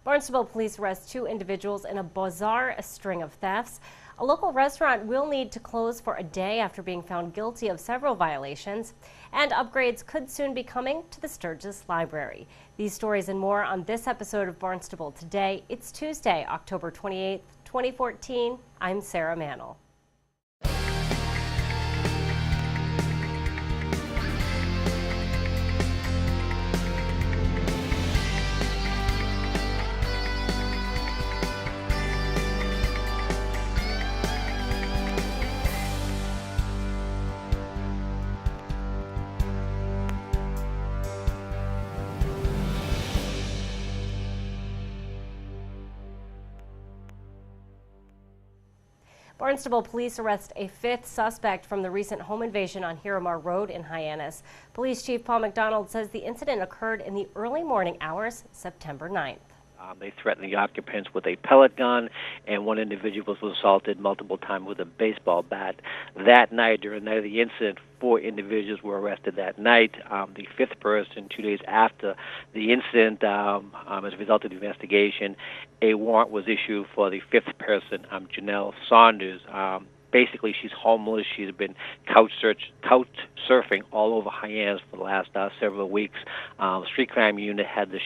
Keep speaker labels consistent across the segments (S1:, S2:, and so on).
S1: Barnstable police arrest 2 individuals in a bizarre string of thefts. A local restaurant will need to close for a day after being found guilty of several violations. And upgrades could soon be coming to the Sturgis Library. These stories and more on this episode of Barnstable Today. It's Tuesday, October 28th, 2014. I'm Sarah Mannel. Barnstable police arrest a 5th suspect from the recent home invasion on Miramar Road in Hyannis. Police Chief Paul McDonald says the incident occurred in the early morning hours, September 9th.
S2: They threatened the occupants with a pellet gun, and one individual was assaulted multiple times with a baseball bat. That night, during the night of the incident, 4 individuals were arrested that night. The 5th person, 2 days after the incident, as a result of the investigation, a warrant was issued for the 5th person, Janelle Saunders. Basically, she's homeless. She's been couch surfing all over Hyannis for the last several weeks. Street crime unit had the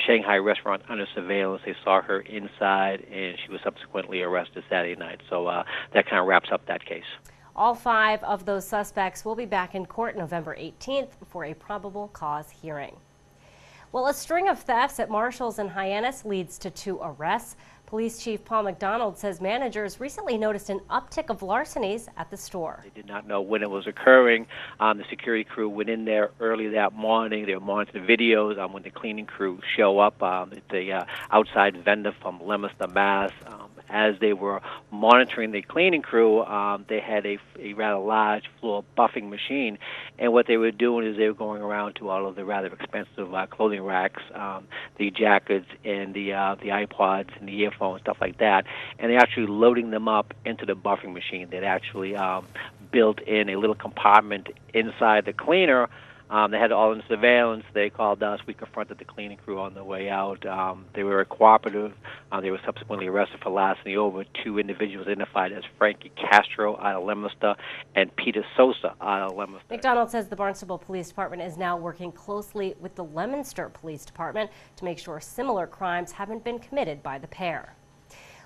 S2: Shanghai restaurant under surveillance. They saw her inside, and she was subsequently arrested Saturday night. So that kind of wraps up that case.
S1: All 5 of those suspects will be back in court November 18th for a probable cause hearing. Well, a string of thefts at Marshall's in Hyannis leads to 2 arrests. Police Chief Paul McDonald says managers recently noticed an uptick of larcenies at the store.
S2: They did not know when it was occurring. The security crew went in there early that morning. They were monitoring the videos. When the cleaning crew show up, it's a outside vendor from Leominster, Mass. As they were monitoring the cleaning crew, they had a rather large floor buffing machine, and what they were doing is they were going around to all of the rather expensive clothing racks, the jackets and the iPods and the earphones, stuff like that, and they're actually loading them up into the buffing machine. They'd actually built in a little compartment inside the cleaner. They had all in surveillance. They called us. We confronted the cleaning crew on the way out. They were cooperative. They were subsequently arrested for larceny over. 2 individuals identified as Frankie Castro out of Leominster and Peter Sosa out of Leominster.
S1: McDonald says the Barnstable Police Department is now working closely with the Leominster Police Department to make sure similar crimes haven't been committed by the pair.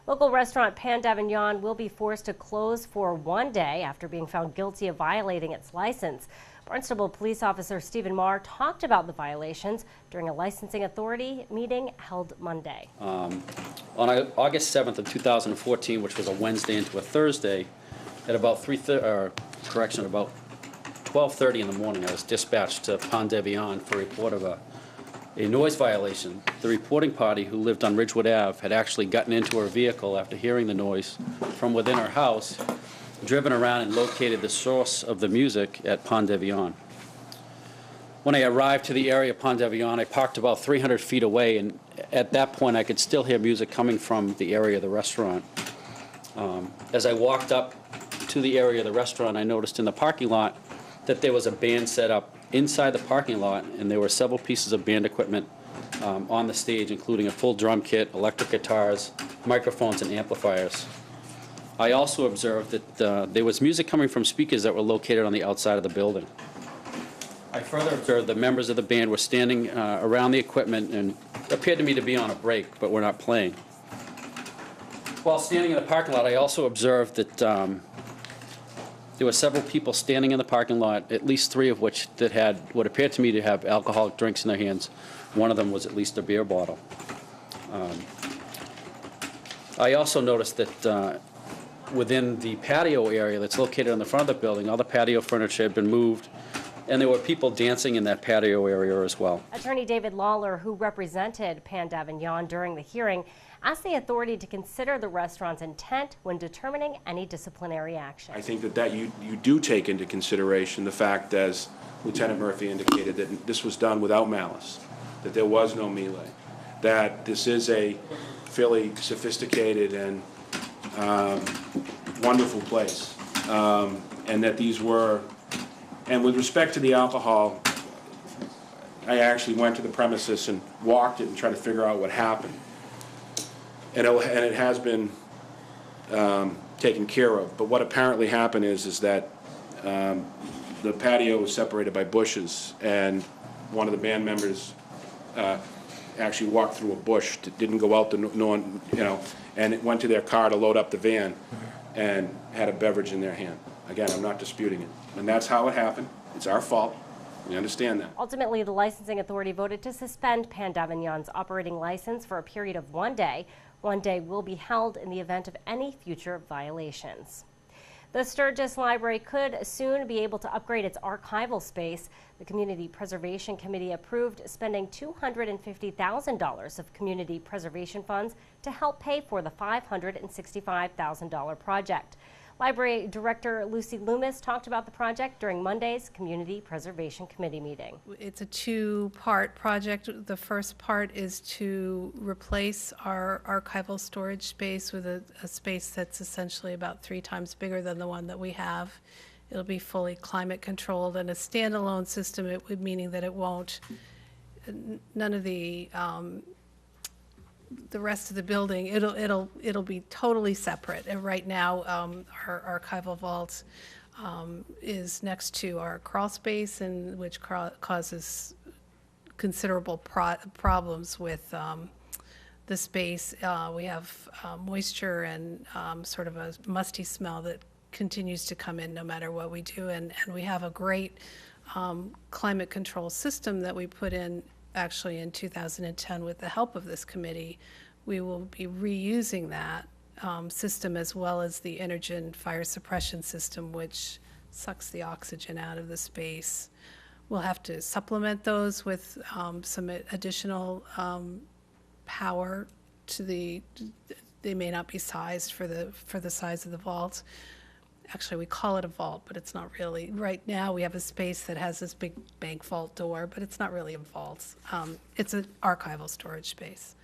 S1: Local restaurant Pan d'Avignon will be forced to close for 1 day after being found guilty of violating its license. Barnstable Police Officer Stephen Marr talked about the violations during a licensing authority meeting held Monday.
S3: On August 7th of 2014, which was a Wednesday into a Thursday, at about 12:30 in the morning, I was dispatched to Pan d'Avignon for a report of a noise violation. The reporting party, who lived on Ridgewood Ave, had actually gotten into her vehicle after hearing the noise from within her house, driven around and located the source of the music at Pan d'Avignon. When I arrived to the area of Pan d'Avignon, I parked about 300 feet away, and at that point I could still hear music coming from the area of the restaurant. As I walked up to the area of the restaurant, I noticed in the parking lot that there was a band set up inside the parking lot, and there were several pieces of band equipment on the stage, including a full drum kit, electric guitars, microphones, and amplifiers. I also observed that there was music coming from speakers that were located on the outside of the building. I further observed that members of the band were standing around the equipment and appeared to me to be on a break, but were not playing. While standing in the parking lot, I also observed that there were several people standing in the parking lot, at least 3 of which that had what appeared to me to have alcoholic drinks in their hands. One of them was at least a beer bottle. I also noticed that within the patio area that's located on the front of the building, all the patio furniture had been moved, and there were people dancing in that patio area as well.
S1: Attorney David Lawler, who represented Pan d'Avignon during the hearing, asked the authority to consider the restaurant's intent when determining any disciplinary action.
S4: I think that you do take into consideration the fact, as Lieutenant Murphy indicated, that this was done without malice, that there was no melee, that this is a fairly sophisticated and wonderful place, and that these were, and with respect to the alcohol, I actually went to the premises and walked it and tried to figure out what happened. And it has been taken care of. But what apparently happened is that the patio was separated by bushes, and one of the band members actually walked through a bush, didn't go out and it went to their car to load up the van and had a beverage in their hand. Again, I'm not disputing it. And that's how it happened. It's our fault. We understand that.
S1: Ultimately, the licensing authority voted to suspend Pan d'Avignon's operating license for a period of 1 day. 1 day will be held in the event of any future violations. The Sturgis Library could soon be able to upgrade its archival space. The Community Preservation Committee approved spending $250,000 of community preservation funds to help pay for the $565,000 project. Library Director Lucy Loomis talked about the project during Monday's Community Preservation Committee meeting.
S5: It's a two-part project. The first part is to replace our archival storage space with a space that's essentially about 3 times bigger than the one that we have. It'll be fully climate controlled and a standalone system, meaning that it won't, none of the rest of the building, it'll be totally separate. And right now, our archival vault is next to our crawl space, and which causes considerable problems with the space. We have moisture and sort of a musty smell that continues to come in no matter what we do, and we have a great climate control system that we put in actually in 2010 with the help of this committee. We will be reusing that system as well as the Energen fire suppression system, which sucks the oxygen out of the space. We'll have to supplement those with some additional power to they may not be sized for the size of the vault. Actually, we call it a vault, but it's not really. Right now, we have a space that has this big bank vault door, but it's not really a vault. It's an archival storage space.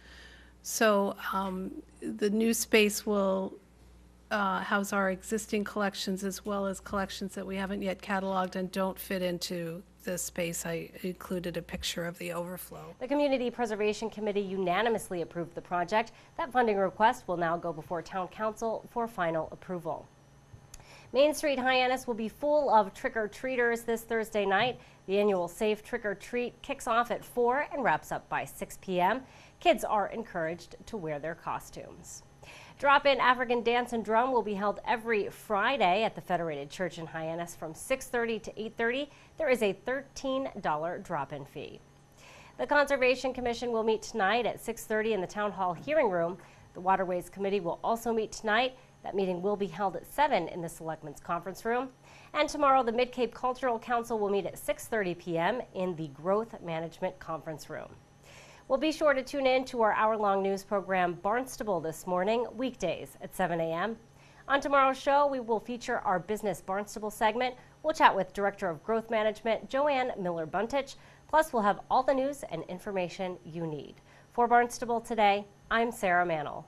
S5: So the new space will house our existing collections as well as collections that we haven't yet cataloged and don't fit into the space. I included a picture of the overflow.
S1: The Community Preservation Committee unanimously approved the project. That funding request will now go before Town Council for final approval. Main Street Hyannis will be full of trick-or-treaters this Thursday night. The annual Safe Trick-or-Treat kicks off at 4 and wraps up by 6 p.m. Kids are encouraged to wear their costumes. Drop-in African Dance and Drum will be held every Friday at the Federated Church in Hyannis from 6:30 to 8:30. There is a $13 drop-in fee. The Conservation Commission will meet tonight at 6:30 in the Town Hall hearing room. The Waterways Committee will also meet tonight. That meeting will be held at 7 in the Selectmen's Conference Room. And tomorrow, the Mid-Cape Cultural Council will meet at 6:30 p.m. in the Growth Management Conference Room. Well, be sure to tune in to our hour-long news program, Barnstable, this morning, weekdays at 7 a.m. On tomorrow's show, we will feature our Business Barnstable segment. We'll chat with Director of Growth Management, Joanne Miller-Buntich. Plus, we'll have all the news and information you need. For Barnstable Today, I'm Sarah Mantle.